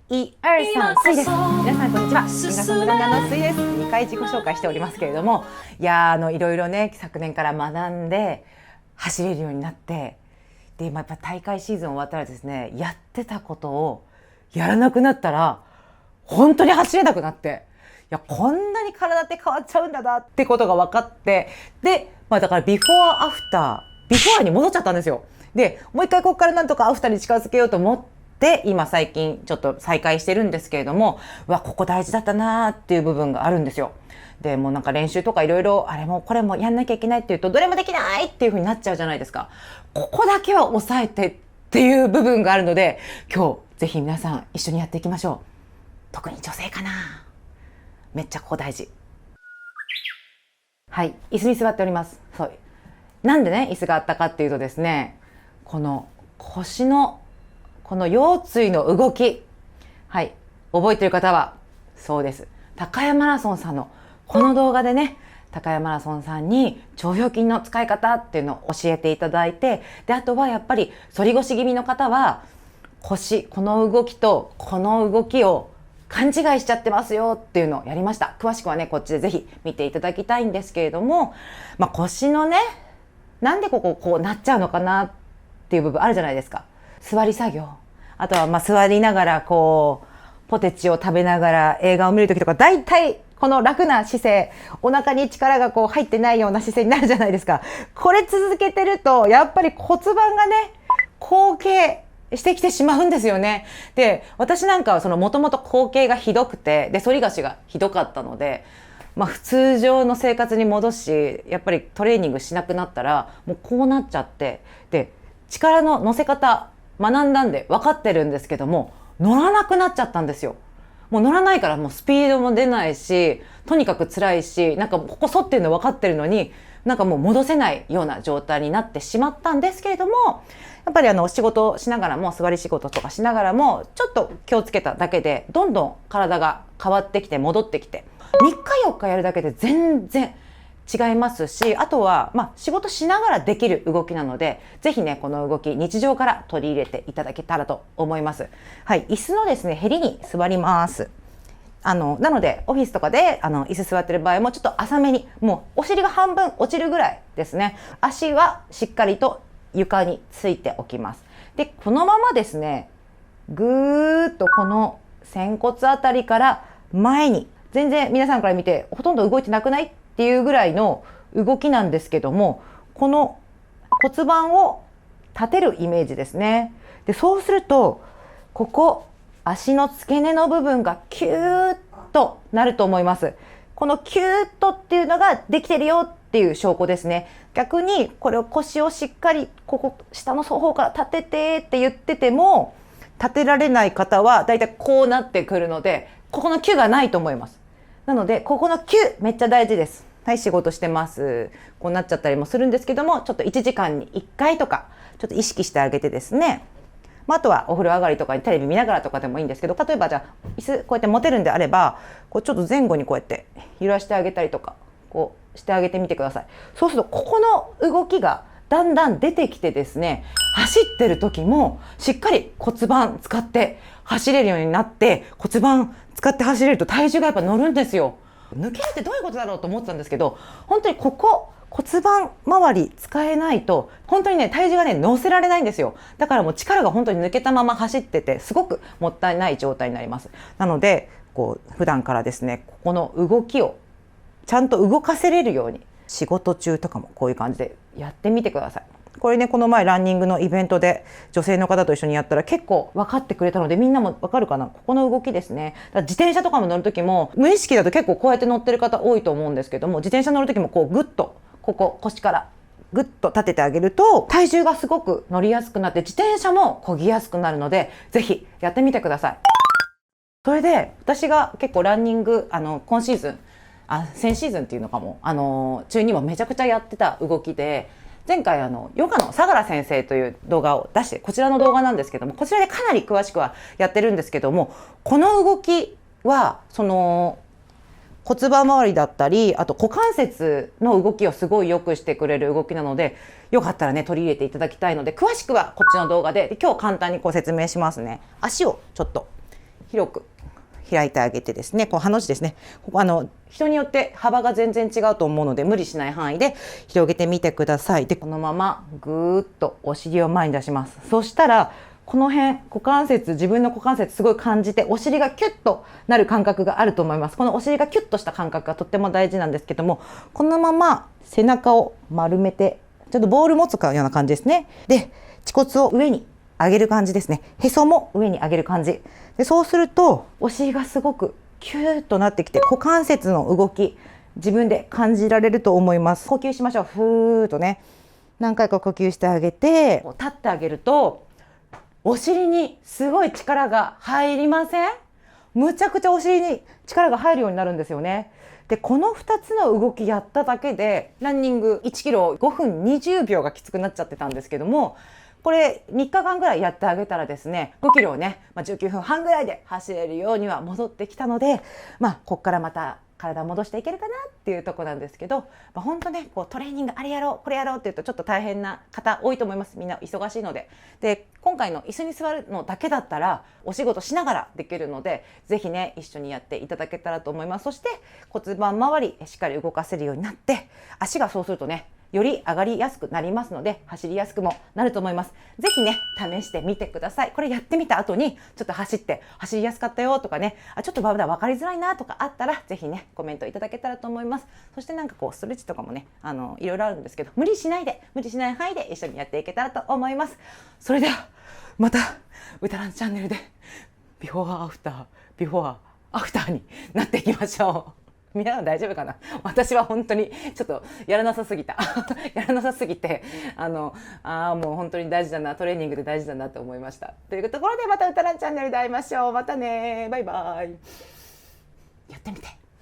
スイです。皆さんこんにちは。シンガーソングライターのスイです。2回自己紹介しておりますけれども、いろいろね昨年から学んで走れるようになって、でやっぱ大会シーズン終わったらですね、やってたことをやらなくなったら本当に走れなくなって、こんなに体って変わっちゃうんだなってことが分かって、でだからビフォーアフター、ビフォーに戻っちゃったんですよ。でもう一回ここからなんとかアフターに近づけようと思って、今最近ちょっと再開してるんですけれども、ここ大事だったなーっていう部分があるんですよ。でもうなんか練習とかいろいろあれもこれもやんなきゃいけないっていうと、どれもできないっていう風になっちゃうじゃないですか。ここだけは抑えてっていう部分があるので、今日ぜひ皆さん一緒にやっていきましょう。特に女性かな、めっちゃここ大事。はい、椅子に座っております。そう、なんでね椅子があったかっていうとですね、この腰のこの腰椎の動き、はい、覚えてる方は、そうです、高山マラソンさんのこの動画でね、高山マラソンさんに腸腰筋の使い方っていうのを教えていただいて、であとはやっぱり反り腰気味の方は腰、この動きとこの動きを勘違いしちゃってますよっていうのをやりました。詳しくはねこっちでぜひ見ていただきたいんですけれども、腰のね、なんでこうなっちゃうのかなっていう部分あるじゃないですか。座り作業、あとは座りながらポテチを食べながら映画を見るときとか、だいたいこの楽な姿勢、お腹に力が入ってないような姿勢になるじゃないですか。これ続けてるとやっぱり骨盤がね後傾してきてしまうんですよね。で私なんかはもともと後傾がひどくて、で反り腰がひどかったので、普通常の生活に戻し、やっぱりトレーニングしなくなったらもうこうなっちゃって、で力の乗せ方学んだんで分かってるんですけども、乗らなくなっちゃったんですよ。もう乗らないからもうスピードも出ないし、とにかく辛いし、ここ反ってるの分かってるのにもう戻せないような状態になってしまったんですけれども、やっぱり仕事をしながらも、座り仕事とかしながらもちょっと気をつけただけで、どんどん体が変わってきて戻ってきて、3日4日やるだけで全然違いますし、あとは仕事しながらできる動きなので、ぜひねこの動き日常から取り入れていただけたらと思います。はい、椅子のですねへりに座ります。なのでオフィスとかで椅子座ってる場合もちょっと浅めに、もうお尻が半分落ちるぐらいですね。足はしっかりと床についておきます。でこのままですね、ぐーっとこの仙骨あたりから前に、全然皆さんから見てほとんど動いてなくないっていうぐらいの動きなんですけども、この骨盤を立てるイメージですね。でそうするとここ足の付け根の部分がキューッとなると思います。このキューッとっていうのができてるよっていう証拠ですね。逆にこれを腰をしっかりここ下の方から立ててって言ってても、立てられない方はだいたいこうなってくるので、ここのキュがないと思います。なのでここのキュめっちゃ大事です。はい、仕事してます。こうなっちゃったりもするんですけども、ちょっと1時間に1回とかちょっと意識してあげてですね。あとはお風呂上がりとかにテレビ見ながらとかでもいいんですけど、例えばじゃあ椅子こうやって持てるんであれば、ちょっと前後にこうやって揺らしてあげたりとかしてあげてみてください。そうするとここの動きがだんだん出てきてですね、走ってる時もしっかり骨盤使って走れるようになって、骨盤使って走れると体重がやっぱ乗るんですよ。抜けるってどういうことだろうと思ってたんですけど、本当にここ骨盤周り使えないと本当にね体重がね乗せられないんですよ。だからもう力が本当に抜けたまま走ってて、すごくもったいない状態になります。なので普段からですね、ここの動きをちゃんと動かせれるように、仕事中とかもこういう感じでやってみてください。これね、この前ランニングのイベントで女性の方と一緒にやったら結構分かってくれたので、みんなも分かるかな、ここの動きですね。だから自転車とかも乗る時も無意識だと結構こうやって乗ってる方多いと思うんですけども、自転車乗る時もグッとここ腰からグッと立ててあげると体重がすごく乗りやすくなって、自転車も漕ぎやすくなるので、ぜひやってみてください。それで私が結構ランニング今シーズン先シーズンっていうのかも中にもめちゃくちゃやってた動きで、前回ヨガの相良先生という動画を出して、こちらの動画なんですけども、こちらでかなり詳しくはやってるんですけども、この動きは骨盤周りだったり、あと股関節の動きをすごい良くしてくれる動きなので、よかったらね取り入れていただきたいので、詳しくはこっちの動画で今日簡単に説明しますね。足をちょっと広く開いてあげてですね、こうハの字ですね。ここ人によって幅が全然違うと思うので、無理しない範囲で広げてみてください。で、このままぐーっとお尻を前に出します。そしたらこの辺股関節、自分の股関節すごい感じて、お尻がキュッとなる感覚があると思います。このお尻がキュッとした感覚がとっても大事なんですけども、このまま背中を丸めて、ちょっとボール持つような感じですね。で、恥骨を上に上げる感じですね。へそも上に上げる感じで、そうするとお尻がすごくキューッとなってきて、股関節の動き自分で感じられると思います。呼吸しましょう。ふーっとね、何回か呼吸してあげて、立ってあげるとお尻にすごい力が入りません？むちゃくちゃお尻に力が入るようになるんですよね。で、この2つの動きやっただけで、ランニング1キロ5分20秒がきつくなっちゃってたんですけども、これ3日間ぐらいやってあげたらですね、5キロをね、19分半ぐらいで走れるようには戻ってきたので、こっからまた体戻していけるかなっていうとこなんですけど、本当ね、こうトレーニングあれやろうこれやろうっていうとちょっと大変な方多いと思います。みんな忙しいので。で、今回の椅子に座るのだけだったらお仕事しながらできるので、ぜひね一緒にやっていただけたらと思います。そして骨盤周りしっかり動かせるようになって、足がそうするとねより上がりやすくなりますので、走りやすくもなると思います。ぜひね試してみてください。これやってみた後にちょっと走りやすかったよとかね、ちょっとまだ分かりづらいなとかあったら、ぜひねコメントいただけたらと思います。そしてなんかこうストレッチとかもねいろいろあるんですけど、無理しない範囲で一緒にやっていけたらと思います。それではまたうたらんチャンネルでビフォーアフターになっていきましょう。みんなは大丈夫かな。私は本当にちょっとやらなさすぎたやらなさすぎてもう本当に大事だな、トレーニングで大事だなと思いました。というところで、またうたらんチャンネルで会いましょう。またね、バイバイ。やってみて。